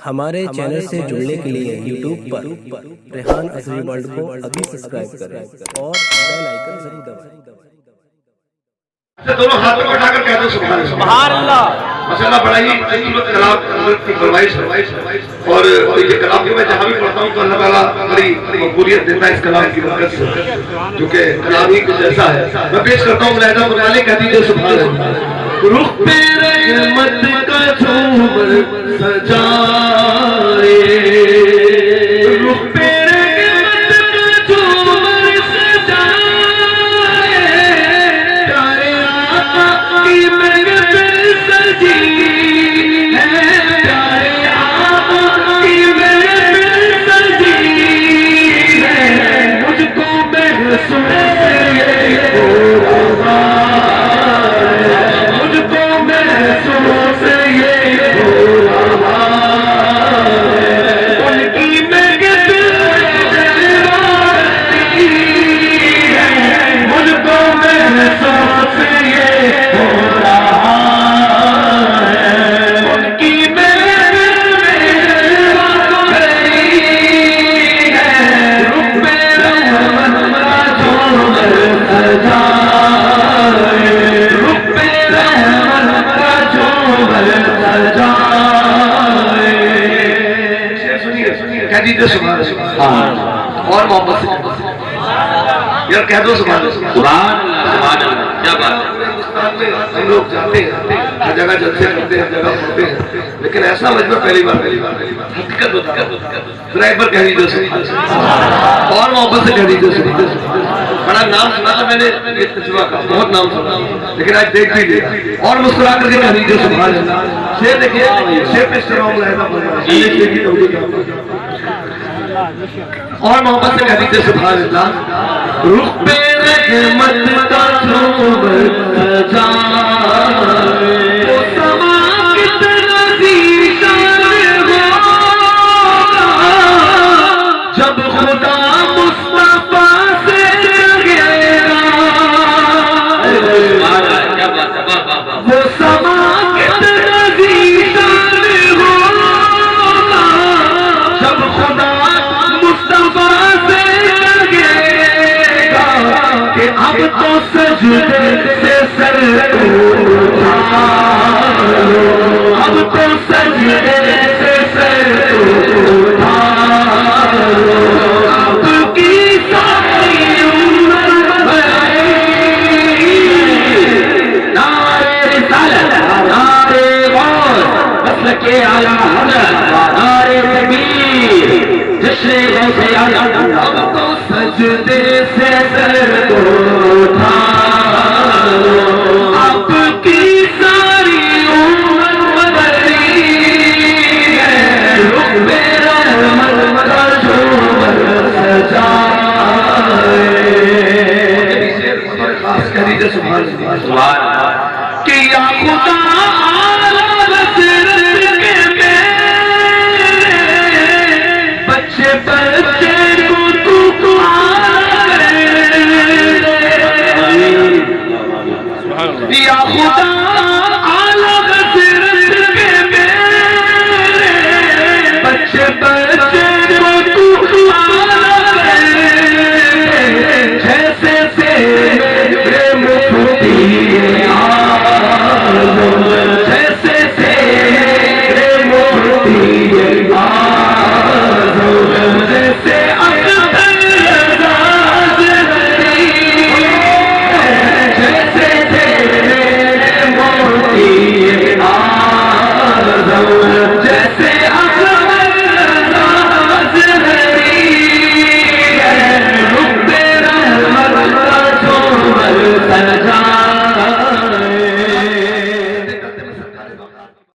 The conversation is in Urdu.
ہمارے چینل سے جڑنے کے لیے یوٹیوب پر ریحان ازری ورلڈ کو ابھی سبسکرائب کریں اور بیل آئیکن ضرور دبائیں۔ دونوں ہاتھوں کو اٹھا کر کہہ دو سبحان اللہ۔ ماشاءاللہ بڑا ہی خوبصورت کلام حضرت کی فرمائش ہے اور یہ کلام جو میں جہاں بھی پڑھتا ہوں تو اللہ تعالیٰ بڑی مقبولیت دیتا ہے اس کلام کی برکت سے، کیونکہ کلام ہی کچھ ایسا ہے۔ میں پیش کرتا ہوں ملاحظہ فرمائیں، کہہ دیجیے سبحان اللہ۔ رخ پہ رحمت کا جھومر سجائے، رخ پہ رحمت کا جھومر سجائے، پیارے آقا کی محفل سجی ہے، پیارے آقا کی محفل سجی ہے، مجھ کو محسوس یہ ہو رہا ہے، مجھ کو محسوس یہ ہو رہا ہے، ان کی محفل سجی ہے، مجھ کو محسوس یہ ہو رہا ہے، ان کی محفل سجی ہے، رخ پہ رحمت کا جھومر سجائے، رخ پہ رحمت کا جھومر سجائے۔ سنیے کہہ دیجیے سبحان اللہ اور محبت سے یار کہہ دو سبحان اللہ۔ سبحان اللہ، کیا بات ہے۔ ہندوستان میں ہم لوگ جاتے ہیں، ہر جگہ جلسے کرتے ہیں، ہر جگہ پڑھتے ہیں، لیکن ایسا مجمع پہلی بار حقیقت ہوتا ہے۔ ذرا ایک بار کہہ دیجیے اور محبت سے کہہ دیجیے۔ بڑا نام سنا تھا میں نے اس تجربہ کا، بہت نام سنا، لیکن آج دیکھ لیجیے اور مسکرا کر کے کہہ دیجیے سبحان اللہ۔ شیر دیکھیے، شیر پہ استرام رہتا اور محبت سے کہہ دیجیے سبحان اللہ۔ رخ پہ رحمت کا جھومر سجائے، وہ سما کتنا ذیشان ہوگا جب خدا مصطفیٰ سے لگے گا، وہ سما کتنا ذیشان ہوگا جب خدا مصطفیٰ سے لگے گا کہ اب تو سجدے سے سر اٹھا لو، اب تو سجدے سے سر اٹھا لو، اب کی ساری عمر بھری نعرے رسالت، نعرے غوث، مسلک اعلیٰ حضرت، نعرے تکبیر، جشن غوث اعظم، اب تو سجدے سے سر اٹھا لو، اب کی ساری عمر بھری ہے، رخ پہ رحمت کا جھومر سجائے۔ کہہ دیجیے سبحان اللہ کہ یا خدا اعلیٰ بصیرت کے میرے بچے بچے کو تو پکارے، یا خدا اعلیٰ بصیرت کے میرے بچے بچے کو تو پکارے، جیسے سے میرے مفتی اعظم، جیسے سے میرے مفتی